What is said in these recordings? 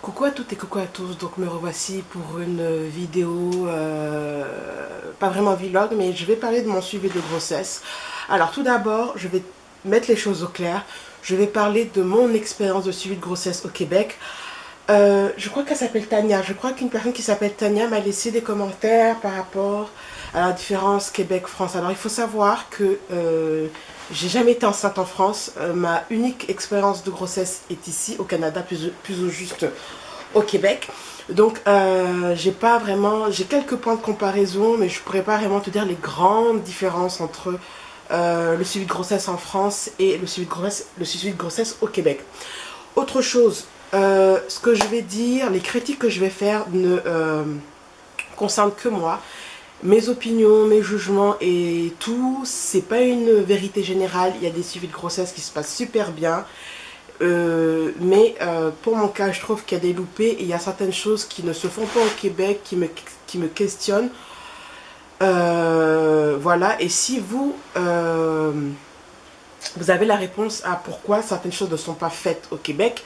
Coucou à toutes et coucou à tous, donc me revoici pour une vidéo, pas vraiment vlog, mais je vais parler de mon suivi de grossesse. Alors tout d'abord, je vais mettre les choses au clair, je vais parler de mon expérience de suivi de grossesse au Québec. Je crois qu'elle s'appelle Tania, je crois qu'une personne qui s'appelle Tania m'a laissé des commentaires par rapport à la différence Québec-France. Alors il faut savoir que j'ai jamais été enceinte en France. Ma unique expérience de grossesse est ici au Canada, plus au juste au Québec. Donc j'ai quelques points de comparaison, mais je pourrais pas vraiment te dire les grandes différences entre le suivi de grossesse en France et le suivi de grossesse au Québec. Autre chose, ce que je vais dire, les critiques que je vais faire ne concernent que moi. Mes opinions, mes jugements et tout, c'est pas une vérité générale. Il y a des suivis de grossesse qui se passent super bien. Mais pour mon cas, je trouve qu'il y a des loupés et il y a certaines choses qui ne se font pas au Québec qui me questionnent. Voilà, et si vous avez la réponse à pourquoi certaines choses ne sont pas faites au Québec,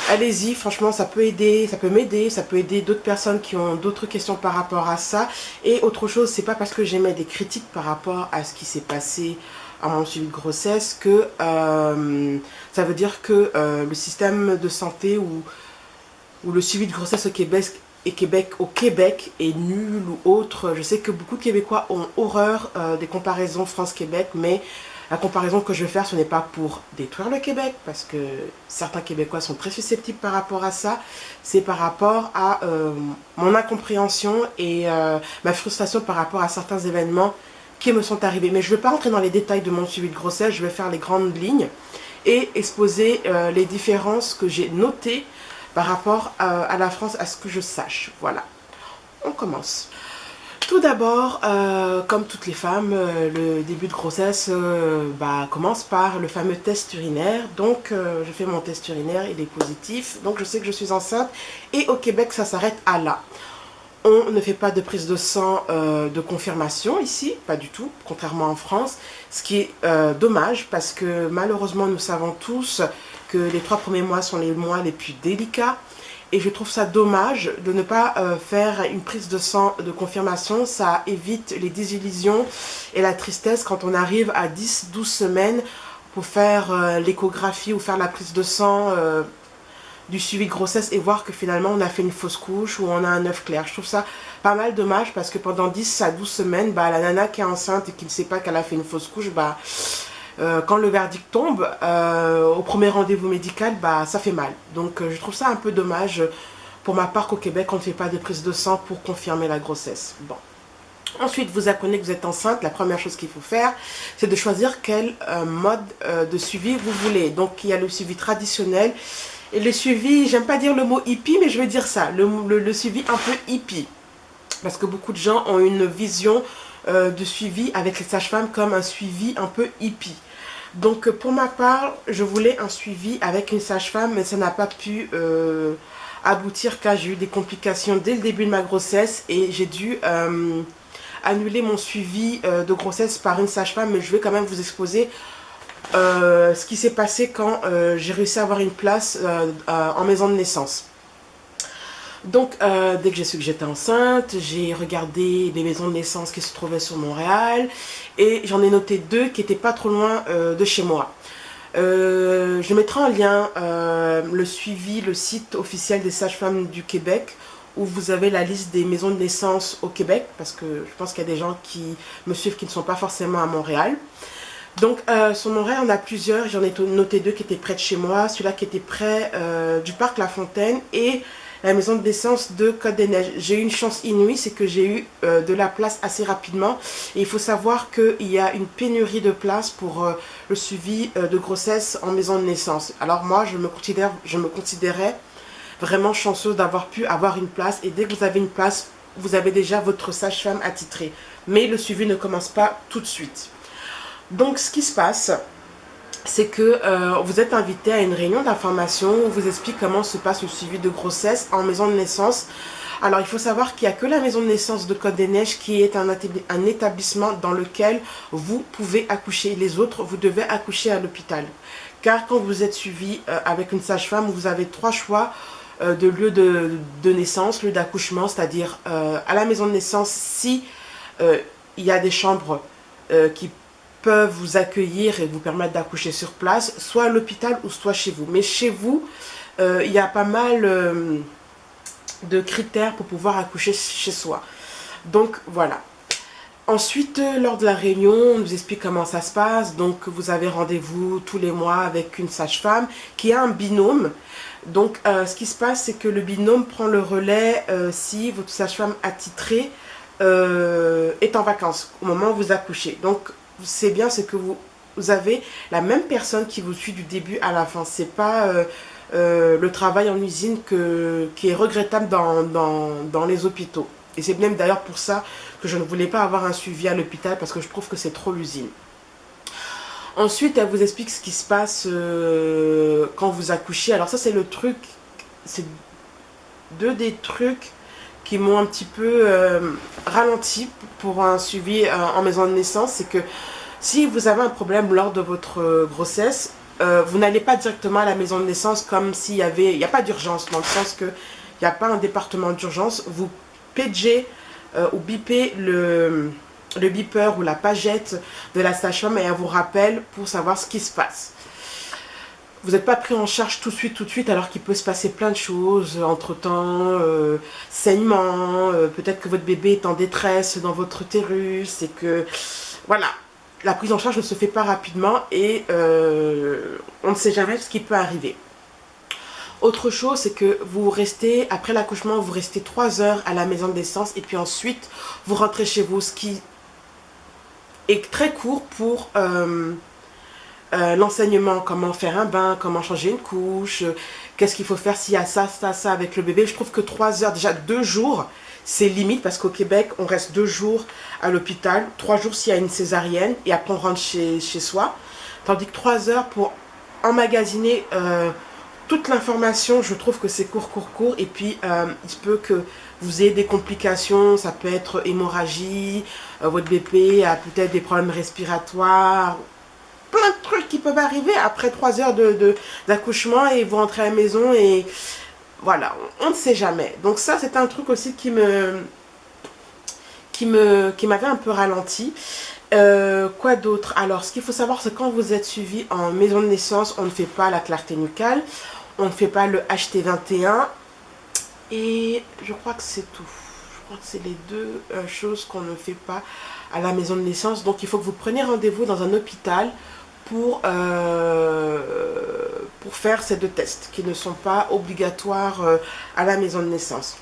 allez-y, franchement, ça peut aider, ça peut m'aider, ça peut aider d'autres personnes qui ont d'autres questions par rapport à ça. Et autre chose, c'est pas parce que j'émets des critiques par rapport à ce qui s'est passé à mon suivi de grossesse que ça veut dire que le système de santé ou le suivi de grossesse au Québec est nul ou autre. Je sais que beaucoup de Québécois ont horreur des comparaisons France-Québec, mais la comparaison que je vais faire, ce n'est pas pour détruire le Québec, parce que certains Québécois sont très susceptibles par rapport à ça. C'est par rapport à mon incompréhension et ma frustration par rapport à certains événements qui me sont arrivés. Mais je ne vais pas rentrer dans les détails de mon suivi de grossesse, je vais faire les grandes lignes et exposer les différences que j'ai notées par rapport à la France, à ce que je sache. Voilà, on commence. Tout d'abord, comme toutes les femmes, le début de grossesse commence par le fameux test urinaire. Donc, je fais mon test urinaire, il est positif. Donc, je sais que je suis enceinte. Et au Québec, ça s'arrête à là. On ne fait pas de prise de sang de confirmation ici, pas du tout, contrairement en France. Ce qui est dommage parce que malheureusement, nous savons tous que les 3 premiers mois sont les mois les plus délicats. Et je trouve ça dommage de ne pas faire une prise de sang de confirmation. Ça évite les désillusions et la tristesse quand on arrive à 10-12 semaines pour faire l'échographie ou faire la prise de sang du suivi de grossesse et voir que finalement on a fait une fausse couche ou on a un œuf clair. Je trouve ça pas mal dommage parce que pendant 10 à 12 semaines, la nana qui est enceinte et qui ne sait pas qu'elle a fait une fausse couche, quand le verdict tombe au premier rendez-vous médical, ça fait mal. Donc je trouve ça un peu dommage pour ma part qu'au Québec on ne fait pas de prise de sang pour confirmer la grossesse. Bon. Ensuite, vous apprenez que vous êtes enceinte. La première chose qu'il faut faire, c'est de choisir quel mode de suivi vous voulez. Donc il y a le suivi traditionnel et le suivi, j'aime pas dire le mot hippie, mais je vais dire ça, le suivi un peu hippie. Parce que beaucoup de gens ont une vision de suivi avec les sages-femmes comme un suivi un peu hippie. Donc pour ma part, je voulais un suivi avec une sage-femme, mais ça n'a pas pu aboutir car j'ai eu des complications dès le début de ma grossesse et j'ai dû annuler mon suivi de grossesse par une sage-femme, mais je vais quand même vous exposer ce qui s'est passé quand j'ai réussi à avoir une place en maison de naissance. Donc, dès que j'ai su que j'étais enceinte, j'ai regardé les maisons de naissance qui se trouvaient sur Montréal et j'en ai noté 2 qui n'étaient pas trop loin de chez moi. Je mettrai en lien le site officiel des sages-femmes du Québec où vous avez la liste des maisons de naissance au Québec parce que je pense qu'il y a des gens qui me suivent qui ne sont pas forcément à Montréal. Donc sur Montréal, on a plusieurs, j'en ai noté 2 qui étaient près de chez moi, celui-là qui était près du parc La Fontaine et la maison de naissance de Côte-des-Neiges. J'ai eu une chance inouïe, c'est que j'ai eu de la place assez rapidement. Et il faut savoir qu'il y a une pénurie de place pour le suivi de grossesse en maison de naissance. Alors moi, je me considérais vraiment chanceuse d'avoir pu avoir une place. Et dès que vous avez une place, vous avez déjà votre sage-femme attitrée. Mais le suivi ne commence pas tout de suite. Donc ce qui se passe, c'est que vous êtes invité à une réunion d'information où on vous explique comment se passe le suivi de grossesse en maison de naissance. Alors il faut savoir qu'il n'y a que la maison de naissance de Côte-des-Neiges qui est un établissement dans lequel vous pouvez accoucher. Les autres, vous devez accoucher à l'hôpital. Car quand vous êtes suivi avec une sage-femme, vous avez 3 choix de lieu de naissance, lieu d'accouchement, c'est-à-dire à la maison de naissance, si il y a des chambres qui peuvent vous accueillir et vous permettre d'accoucher sur place, soit à l'hôpital ou soit chez vous. Mais chez vous, il y a pas mal de critères pour pouvoir accoucher chez soi. Donc voilà. Ensuite, lors de la réunion, on nous explique comment ça se passe. Donc vous avez rendez-vous tous les mois avec une sage-femme qui a un binôme. Donc ce qui se passe, c'est que le binôme prend le relais si votre sage-femme attitrée est en vacances au moment où vous accouchez. Donc c'est bien, c'est que vous avez la même personne qui vous suit du début à la fin. C'est pas le travail en usine qui est regrettable dans les hôpitaux. Et c'est même d'ailleurs pour ça que je ne voulais pas avoir un suivi à l'hôpital, parce que je trouve que c'est trop l'usine. Ensuite, elle vous explique ce qui se passe quand vous accouchez. Alors ça, c'est le truc, c'est deux des trucs qui m'ont un petit peu ralenti pour un suivi en maison de naissance. C'est que si vous avez un problème lors de votre grossesse, vous n'allez pas directement à la maison de naissance comme s'il y avait, il n'y a pas d'urgence, dans le sens que il n'y a pas un département d'urgence. Vous pagez ou bipez le beeper ou la pagette de la sage-femme et elle vous rappelle pour savoir ce qui se passe. Vous n'êtes pas pris en charge tout de suite, alors qu'il peut se passer plein de choses entre-temps, saignement, peut-être que votre bébé est en détresse dans votre utérus, et que, voilà, la prise en charge ne se fait pas rapidement et on ne sait jamais ce qui peut arriver. Autre chose, c'est que vous restez, après l'accouchement, vous restez 3 heures à la maison de naissance et puis ensuite, vous rentrez chez vous, ce qui est très court pour l'enseignement, comment faire un bain, comment changer une couche, qu'est-ce qu'il faut faire s'il y a ça avec le bébé. Je trouve que 3 heures, déjà 2 jours, c'est limite, parce qu'au Québec, on reste 2 jours à l'hôpital, 3 jours s'il y a une césarienne et après on rentre chez soi. Tandis que 3 heures pour emmagasiner toute l'information, je trouve que c'est court. Et puis, il se peut que vous ayez des complications. Ça peut être hémorragie, votre bébé a peut-être des problèmes respiratoires. Plein de trucs qui peuvent arriver après 3 heures d'accouchement et vous rentrez à la maison et voilà, on ne sait jamais. Donc ça, c'est un truc aussi qui m'avait un peu ralenti. Quoi d'autre? Alors, ce qu'il faut savoir, c'est quand vous êtes suivi en maison de naissance, on ne fait pas la clarté nucale, on ne fait pas le HT21 et je crois que c'est tout. Je crois que c'est les deux choses qu'on ne fait pas à la maison de naissance. Donc, il faut que vous preniez rendez-vous dans un hôpital pour faire ces 2 tests qui ne sont pas obligatoires à la maison de naissance.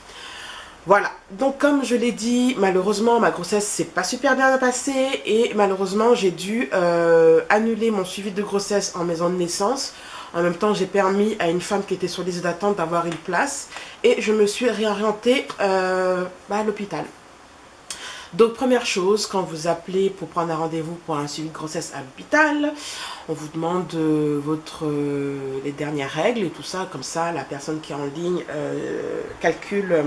Voilà, donc comme je l'ai dit, malheureusement ma grossesse s'est pas super bien passée et malheureusement j'ai dû annuler mon suivi de grossesse en maison de naissance. En même temps, j'ai permis à une femme qui était sur liste d'attente d'avoir une place et je me suis réorientée à l'hôpital. Donc première chose, quand vous appelez pour prendre un rendez-vous pour un suivi de grossesse à l'hôpital, on vous demande les dernières règles et tout ça, comme ça la personne qui est en ligne calcule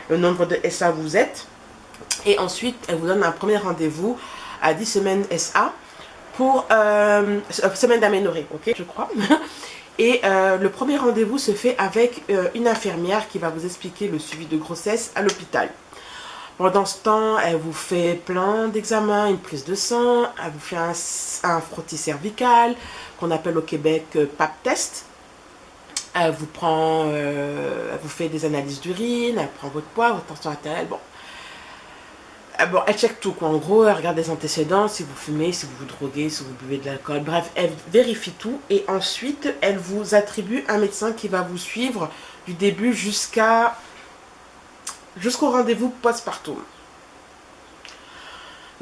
le nombre de SA vous êtes. Et ensuite, elle vous donne un premier rendez-vous à 10 semaines SA pour semaine d'aménorrhée, ok, je crois. Et le premier rendez-vous se fait avec une infirmière qui va vous expliquer le suivi de grossesse à l'hôpital. Pendant ce temps, elle vous fait plein d'examens, une prise de sang, elle vous fait un frottis cervical, qu'on appelle au Québec pap test. Elle vous fait des analyses d'urine, elle prend votre poids, votre tension artérielle, bon. Elle check tout, quoi. En gros, elle regarde les antécédents, si vous fumez, si vous vous droguez, si vous buvez de l'alcool, bref, elle vérifie tout et ensuite, elle vous attribue un médecin qui va vous suivre du début jusqu'au rendez-vous postpartum.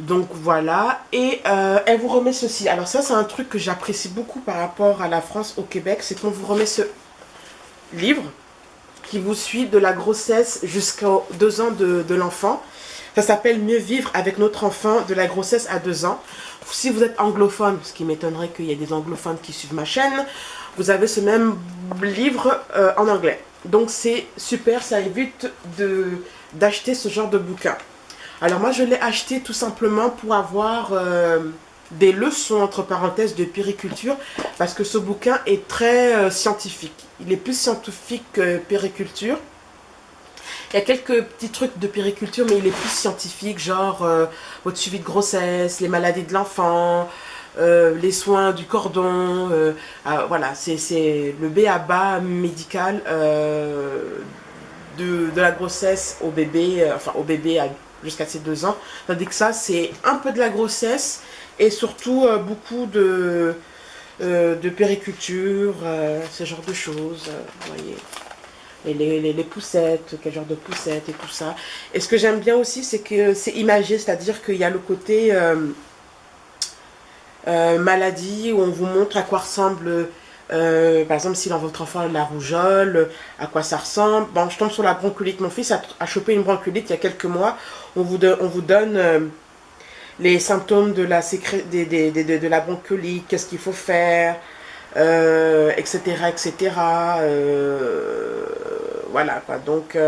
Donc voilà, et elle vous remet ceci. Alors ça, c'est un truc que j'apprécie beaucoup par rapport à la France, au Québec, c'est qu'on vous remet ce livre qui vous suit de la grossesse jusqu'aux 2 ans de l'enfant. Ça s'appelle Mieux vivre avec notre enfant de la grossesse à 2 ans. Si vous êtes anglophone, ce qui m'étonnerait qu'il y ait des anglophones qui suivent ma chaîne, vous avez ce même livre en anglais. Donc c'est super, ça évite d'acheter ce genre de bouquin. Alors moi je l'ai acheté tout simplement pour avoir des leçons, entre parenthèses, de périculture, parce que ce bouquin est très scientifique. Il est plus scientifique que périculture. Il y a quelques petits trucs de périculture, mais il est plus scientifique, genre votre suivi de grossesse, les maladies de l'enfant, les soins du cordon. Voilà, c'est le b.a.-ba médical de la grossesse au bébé, enfin au bébé jusqu'à ses 2 ans. Tandis que ça, c'est un peu de la grossesse et surtout beaucoup de périculture, ce genre de choses, vous voyez. Et les poussettes, quel genre de poussettes et tout ça. Et ce que j'aime bien aussi, c'est que c'est imagé, c'est-à-dire qu'il y a le côté maladie où on vous montre à quoi ressemble, par exemple, si dans votre enfant a de la rougeole, à quoi ça ressemble. Bon, je tombe sur la bronchiolite. Mon fils a chopé une bronchiolite il y a quelques mois. On vous donne les symptômes de la bronchiolite, qu'est-ce qu'il faut faire, etc., etc. Voilà, quoi. Donc,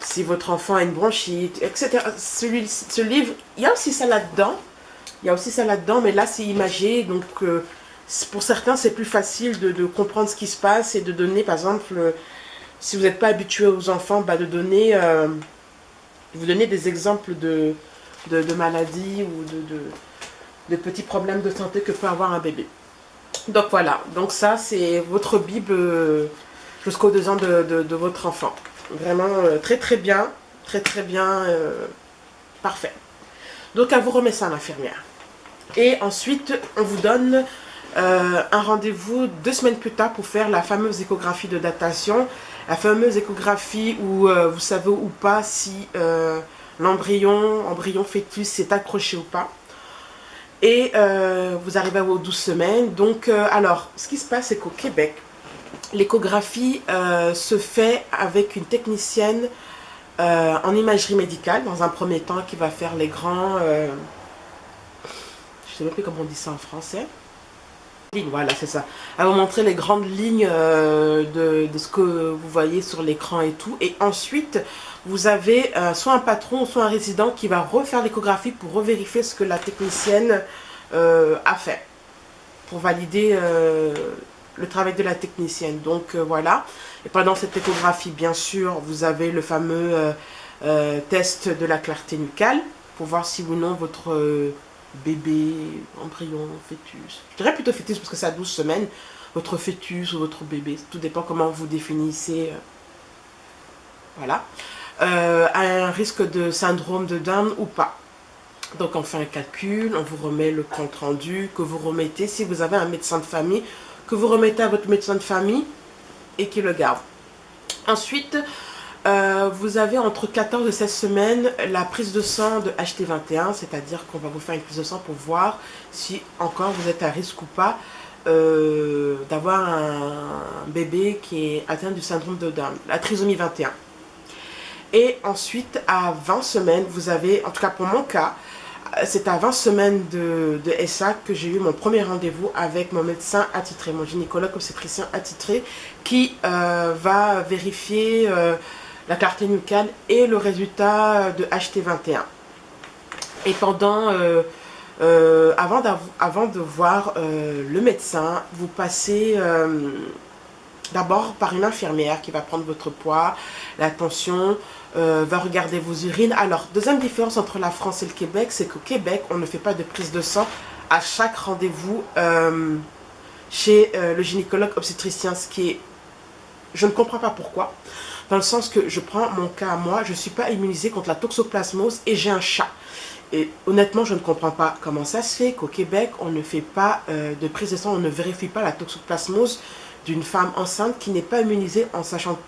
si votre enfant a une bronchite, etc. Ce livre, il y a aussi ça là-dedans. Il y a aussi ça là-dedans, mais là, c'est imagé. Donc, pour certains, c'est plus facile de comprendre ce qui se passe et de donner, par exemple, si vous n'êtes pas habitué aux enfants, bah, de vous donner des exemples de maladies ou de petits problèmes de santé que peut avoir un bébé. Donc voilà, donc ça c'est votre Bible jusqu'aux 2 ans de votre enfant. Vraiment très très bien, parfait. Donc elle vous remet ça à l'infirmière. Et ensuite on vous donne un rendez-vous 2 semaines plus tard pour faire la fameuse échographie de datation. La fameuse échographie où vous savez ou pas si embryon fœtus s'est accroché ou pas. Et vous arrivez aux 12 semaines. Donc, alors, ce qui se passe, c'est qu'au Québec, l'échographie se fait avec une technicienne en imagerie médicale, dans un premier temps, qui va faire les grands... je ne sais même plus comment on dit ça en français. Voilà, c'est ça. Elle va vous montrer les grandes lignes de ce que vous voyez sur l'écran et tout. Et ensuite, vous avez soit un patron ou soit un résident qui va refaire l'échographie pour revérifier ce que la technicienne a fait. Pour valider le travail de la technicienne. Donc voilà. Et pendant cette échographie, bien sûr, vous avez le fameux test de la clarté nucale pour voir si ou non votre... bébé, embryon, fœtus. Je dirais plutôt fœtus parce que c'est à 12 semaines. Votre fœtus ou votre bébé, tout dépend comment vous définissez. Voilà. A un risque de syndrome de Down ou pas. Donc on fait un calcul, on vous remet le compte rendu que vous remettez. Si vous avez un médecin de famille, que vous remettez à votre médecin de famille et qui le garde. Ensuite, vous avez entre 14 et 16 semaines la prise de sang de HT21, c'est-à-dire qu'on va vous faire une prise de sang pour voir si encore vous êtes à risque ou pas d'avoir un bébé qui est atteint du syndrome de Down, la trisomie 21. Et ensuite, à 20 semaines, vous avez, en tout cas pour mon cas, c'est à 20 semaines de SA que j'ai eu mon premier rendez-vous avec mon médecin attitré, mon gynécologue obstétricien attitré, qui va vérifier la clarté nucale et le résultat de HT21. Et pendant, avant de voir le médecin, vous passez d'abord par une infirmière qui va prendre votre poids, la tension, va regarder vos urines. Alors, deuxième différence entre la France et le Québec, c'est qu'au Québec, on ne fait pas de prise de sang à chaque rendez-vous chez le gynécologue obstétricien, ce qui est... Je ne comprends pas pourquoi. Dans le sens que je prends mon cas à moi, je ne suis pas immunisée contre la toxoplasmose et j'ai un chat. Et honnêtement, je ne comprends pas comment ça se fait qu'au Québec, on ne fait pas de prise de sang, on ne vérifie pas la toxoplasmose d'une femme enceinte qui n'est pas immunisée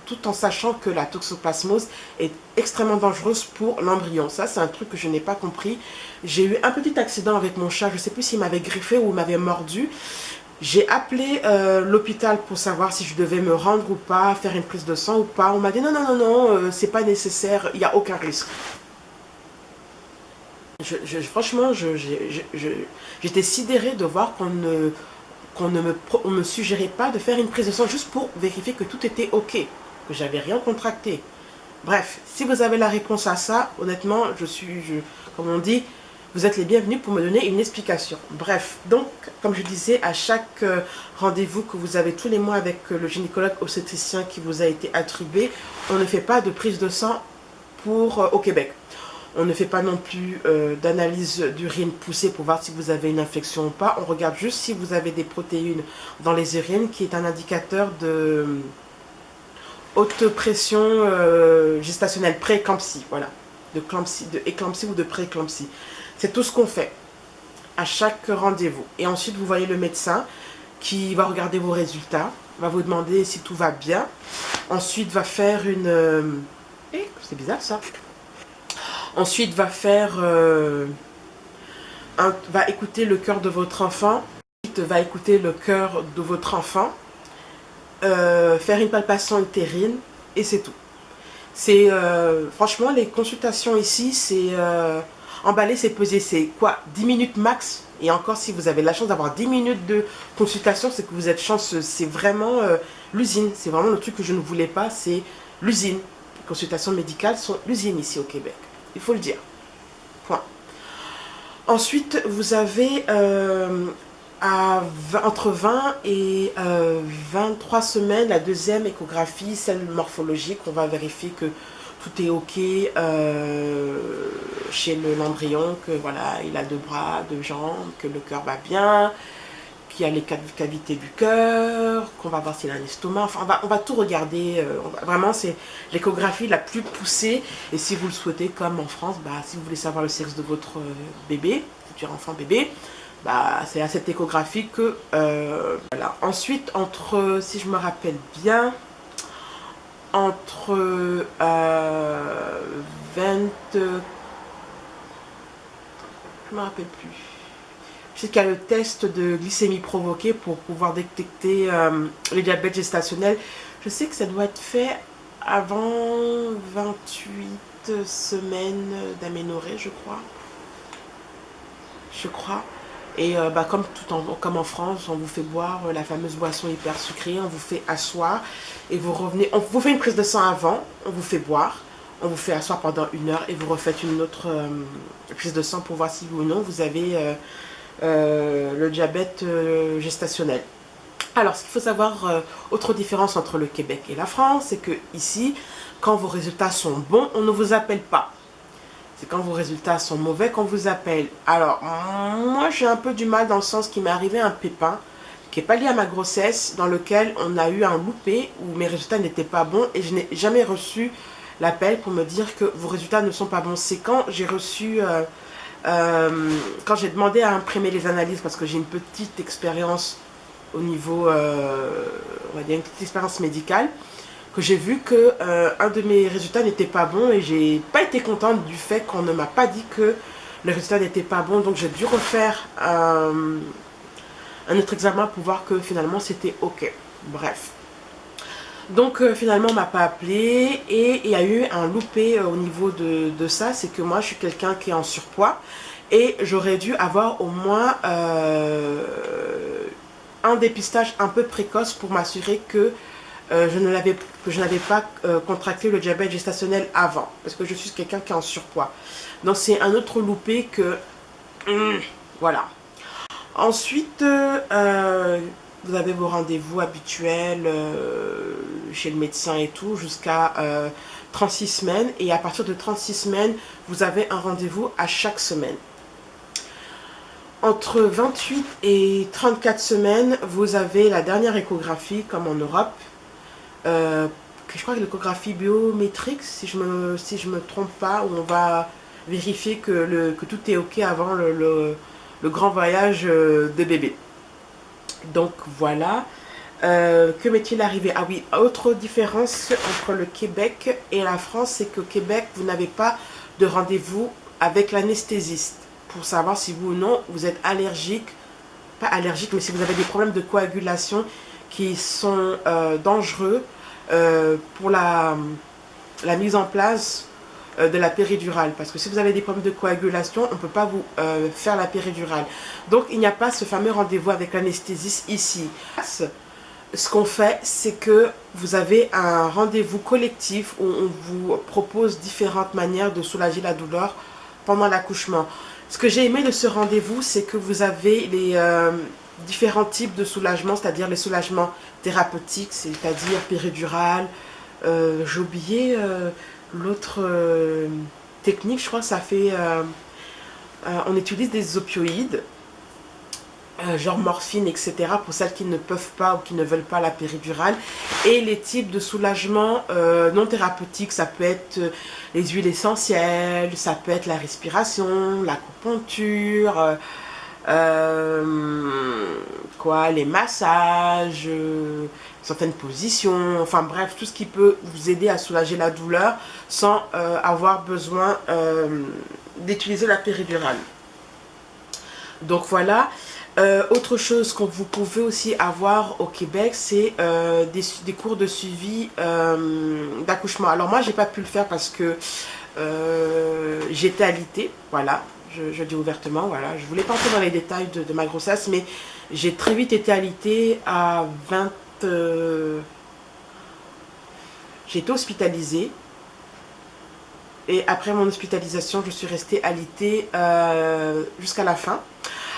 tout en sachant que la toxoplasmose est extrêmement dangereuse pour l'embryon. Ça, c'est un truc que je n'ai pas compris. J'ai eu un petit accident avec mon chat, je ne sais plus s'il m'avait griffé ou m'avait mordu. J'ai appelé l'hôpital pour savoir si je devais me rendre ou pas, faire une prise de sang ou pas. On m'a dit non, c'est pas nécessaire, il n'y a aucun risque. Franchement, j'étais sidérée de voir qu'on ne me suggérait pas de faire une prise de sang juste pour vérifier que tout était ok, que j'avais rien contracté. Bref, si vous avez la réponse à ça, honnêtement, comme on dit, vous êtes les bienvenus pour me donner une explication. Bref, donc, comme je disais, à chaque rendez-vous que vous avez tous les mois avec le gynécologue obstétricien qui vous a été attribué, on ne fait pas de prise de sang au Québec. On ne fait pas non plus d'analyse d'urine poussée pour voir si vous avez une infection ou pas. On regarde juste si vous avez des protéines dans les urines, qui est un indicateur de haute pression gestationnelle, pré-éclampsie, voilà, de éclampsie ou de pré-éclampsie. C'est tout ce qu'on fait à chaque rendez-vous. Et ensuite, vous voyez le médecin qui va regarder vos résultats, va vous demander si tout va bien. Ensuite, va faire une... c'est bizarre ça. Ensuite, va faire... va écouter le cœur de votre enfant. Ensuite, va écouter le cœur de votre enfant. Faire une palpation utérine. Et c'est tout. C'est... franchement, les consultations ici, c'est... emballer, c'est peser. C'est quoi? 10 minutes max. Et encore, si vous avez la chance d'avoir 10 minutes de consultation, c'est que vous êtes chanceux. C'est vraiment l'usine. C'est vraiment le truc que je ne voulais pas. C'est l'usine. Les consultations médicales sont l'usine ici au Québec. Il faut le dire. Point. Ensuite, vous avez entre 20 et 23 semaines la deuxième échographie, celle morphologique. On va vérifier que tout est ok chez l'embryon, que voilà, il a 2 bras, 2 jambes, que le cœur va bien, qu'il y a les cavités du cœur, qu'on va voir s'il a un estomac. Enfin, on va tout regarder. Vraiment, c'est l'échographie la plus poussée. Et si vous le souhaitez, comme en France, si vous voulez savoir le sexe de votre bébé, futur enfant bébé, c'est à cette échographie que... voilà. Ensuite, si je me rappelle bien, entre 20... Je me rappelle plus. Je sais qu'il y a le test de glycémie provoquée pour pouvoir détecter le diabète gestationnel. Je sais que ça doit être fait avant 28 semaines d'aménorrhée, je crois. Et comme en France, on vous fait boire la fameuse boisson hyper sucrée, on vous fait asseoir et vous revenez. On vous fait une prise de sang avant, on vous fait boire, on vous fait asseoir pendant 1 heure et vous refaites une autre prise de sang pour voir si oui ou non vous avez le diabète gestationnel. Alors, ce qu'il faut savoir, autre différence entre le Québec et la France, c'est que ici, quand vos résultats sont bons, on ne vous appelle pas. C'est quand vos résultats sont mauvais qu'on vous appelle. Alors, moi, j'ai un peu du mal dans le sens qu'il m'est arrivé un pépin qui n'est pas lié à ma grossesse, dans lequel on a eu un loupé où mes résultats n'étaient pas bons et je n'ai jamais reçu l'appel pour me dire que vos résultats ne sont pas bons. C'est quand j'ai reçu... quand j'ai demandé à imprimer les analyses, parce que j'ai une petite expérience au niveau, on va dire une petite expérience médicale, que j'ai vu que un de mes résultats n'était pas bon et j'ai pas été contente du fait qu'on ne m'a pas dit que le résultat n'était pas bon. Donc j'ai dû refaire un autre examen pour voir que finalement c'était ok. Bref. Donc finalement on m'a pas appelé et il y a eu un loupé au niveau de ça. C'est que moi je suis quelqu'un qui est en surpoids et j'aurais dû avoir au moins un dépistage un peu précoce pour m'assurer que je n'avais pas contracté le diabète gestationnel avant, parce que je suis quelqu'un qui est en surpoids. Donc c'est un autre loupé que... voilà. Ensuite, vous avez vos rendez-vous habituels chez le médecin et tout, jusqu'à 36 semaines. Et à partir de 36 semaines, vous avez un rendez-vous à chaque semaine. Entre 28 et 34 semaines, vous avez la dernière échographie, comme en Europe. Je crois que l'échographie biométrique, si je me trompe pas, où on va vérifier que tout est ok avant le grand voyage de bébé. Donc voilà. Que m'est-il arrivé? Ah oui, autre différence entre le Québec et la France, c'est qu'au Québec, vous n'avez pas de rendez-vous avec l'anesthésiste pour savoir si vous ou non vous êtes allergique, pas allergique, mais si vous avez des problèmes de coagulation qui sont dangereux pour la mise en place de la péridurale. Parce que si vous avez des problèmes de coagulation, on ne peut pas vous faire la péridurale. Donc il n'y a pas ce fameux rendez-vous avec l'anesthésiste ici. Ce qu'on fait, c'est que vous avez un rendez-vous collectif où on vous propose différentes manières de soulager la douleur pendant l'accouchement. Ce que j'ai aimé de ce rendez-vous, c'est que vous avez les différents types de soulagement, c'est-à-dire les soulagements thérapeutiques, c'est-à-dire péridurale. J'ai oublié l'autre technique, je crois que ça fait... on utilise des opioïdes, genre morphine, etc., pour celles qui ne peuvent pas ou qui ne veulent pas la péridurale. Et les types de soulagement non thérapeutiques, ça peut être les huiles essentielles, ça peut être la respiration, l'acupuncture, quoi, les massages, certaines positions, enfin bref, tout ce qui peut vous aider à soulager la douleur sans avoir besoin d'utiliser la péridurale. Donc voilà. Autre chose que vous pouvez aussi avoir au Québec, c'est des cours de suivi d'accouchement. Alors moi, j'ai pas pu le faire parce que j'étais alitée, voilà. Je dis ouvertement, voilà. Je voulais pas entrer dans les détails de ma grossesse, mais j'ai très vite été alitée à 20... j'ai été hospitalisée. Et après mon hospitalisation, je suis restée alitée jusqu'à la fin.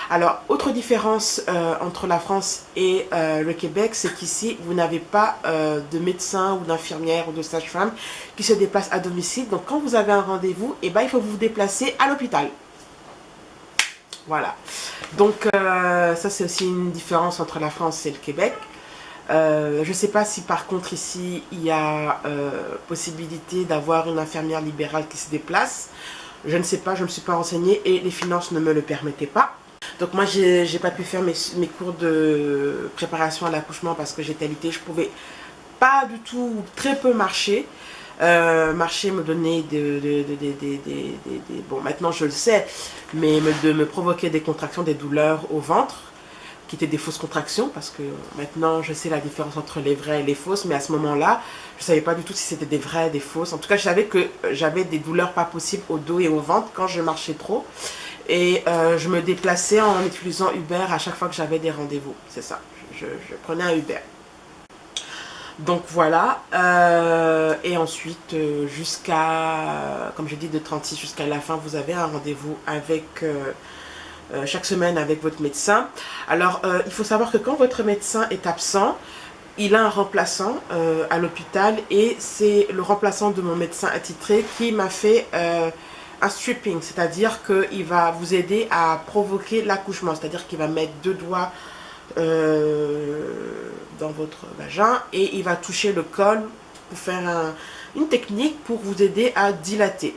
Alors, autre différence entre la France et le Québec, c'est qu'ici, vous n'avez pas de médecin ou d'infirmière ou de sage-femme qui se déplace à domicile. Donc, quand vous avez un rendez-vous, eh ben, il faut vous déplacer à l'hôpital. Voilà. Donc, ça, c'est aussi une différence entre la France et le Québec. Je ne sais pas si par contre ici, il y a possibilité d'avoir une infirmière libérale qui se déplace. Je ne sais pas, je ne me suis pas renseignée et les finances ne me le permettaient pas. Donc moi, j'ai pas pu faire mes cours de préparation à l'accouchement parce que j'étais alitée. Je pouvais pas du tout, très peu marcher. Marcher me donnait bon, maintenant je le sais, mais me provoquer des contractions, des douleurs au ventre, qui étaient des fausses contractions, parce que maintenant je sais la différence entre les vraies et les fausses, mais à ce moment-là, je savais pas du tout si c'était des vraies, des fausses. En tout cas, je savais que j'avais des douleurs pas possibles au dos et au ventre quand je marchais trop. Et je me déplaçais en utilisant Uber à chaque fois que j'avais des rendez-vous. C'est ça, je prenais un Uber. Donc voilà, et ensuite jusqu'à, comme je dis, de 36 jusqu'à la fin, vous avez un rendez-vous avec, chaque semaine avec votre médecin. Alors il faut savoir que quand votre médecin est absent, il a un remplaçant à l'hôpital et c'est le remplaçant de mon médecin attitré qui m'a fait un stripping, c'est-à-dire qu'il va vous aider à provoquer l'accouchement, c'est-à-dire qu'il va mettre 2 doigts dans votre vagin et il va toucher le col pour faire une technique pour vous aider à dilater.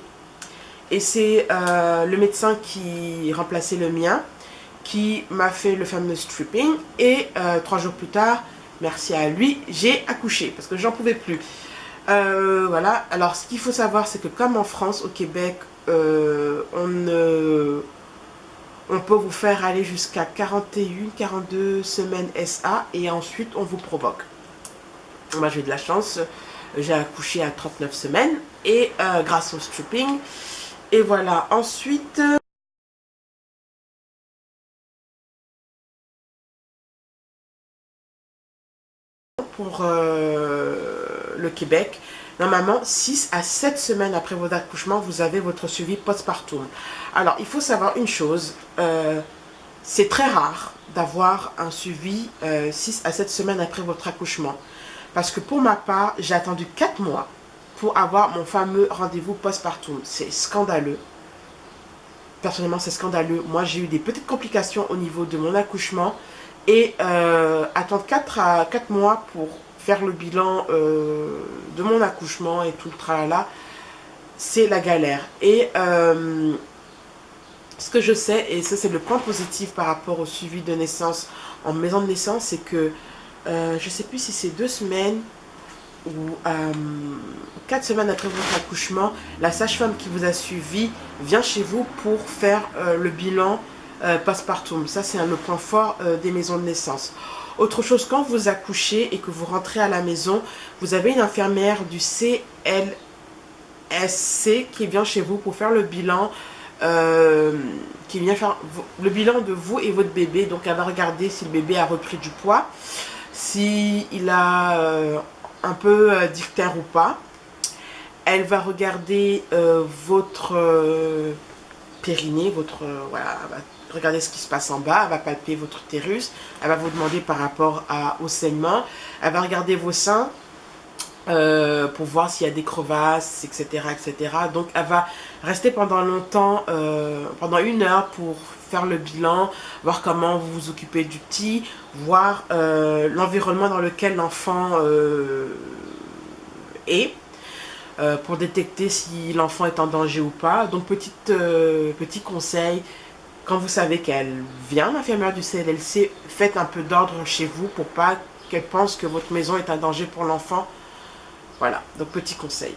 Et c'est le médecin qui remplaçait le mien qui m'a fait le fameux stripping et 3 jours plus tard, merci à lui, j'ai accouché parce que j'en pouvais plus. Voilà, alors ce qu'il faut savoir, c'est que comme en France, au Québec, on peut vous faire aller jusqu'à 41, 42 semaines SA et ensuite on vous provoque. Moi j'ai eu de la chance, j'ai accouché à 39 semaines et grâce au stripping. Et voilà, ensuite... pour le Québec, normalement 6 à 7 semaines après votre accouchement, vous avez votre suivi postpartum. Alors il faut savoir une chose, c'est très rare d'avoir un suivi 6 à 7 semaines après votre accouchement. Parce que pour ma part, j'ai attendu 4 mois pour avoir mon fameux rendez-vous postpartum. C'est scandaleux. Personnellement, c'est scandaleux. Moi, j'ai eu des petites complications au niveau de mon accouchement. Et attendre 4 mois pour faire le bilan de mon accouchement et tout le tralala, c'est la galère. Et ce que je sais, et ça c'est le point positif par rapport au suivi de naissance en maison de naissance, c'est que je ne sais plus si c'est 2 semaines ou 4 semaines après votre accouchement, la sage-femme qui vous a suivi vient chez vous pour faire le bilan postpartum. Ça, c'est le point fort des maisons de naissance. Autre chose, quand vous accouchez et que vous rentrez à la maison, vous avez une infirmière du CLSC qui vient chez vous pour faire le bilan, qui vient faire le bilan de vous et votre bébé. Donc, elle va regarder si le bébé a repris du poids, s'il a un peu d'ictère ou pas. Elle va regarder votre périnée, voilà, elle va regarder ce qui se passe en bas, elle va palper votre utérus, elle va vous demander par rapport au saignement, elle va regarder vos seins, pour voir s'il y a des crevasses, etc., etc. Donc elle va rester pendant longtemps, pendant 1 heure pour faire le bilan, voir comment vous vous occupez du petit, voir l'environnement dans lequel l'enfant est, pour détecter si l'enfant est en danger ou pas. Donc petit conseil, quand vous savez qu'elle vient, l'infirmière du CLLC, faites un peu d'ordre chez vous pour pas qu'elle pense que votre maison est un danger pour l'enfant. Voilà, donc petit conseil.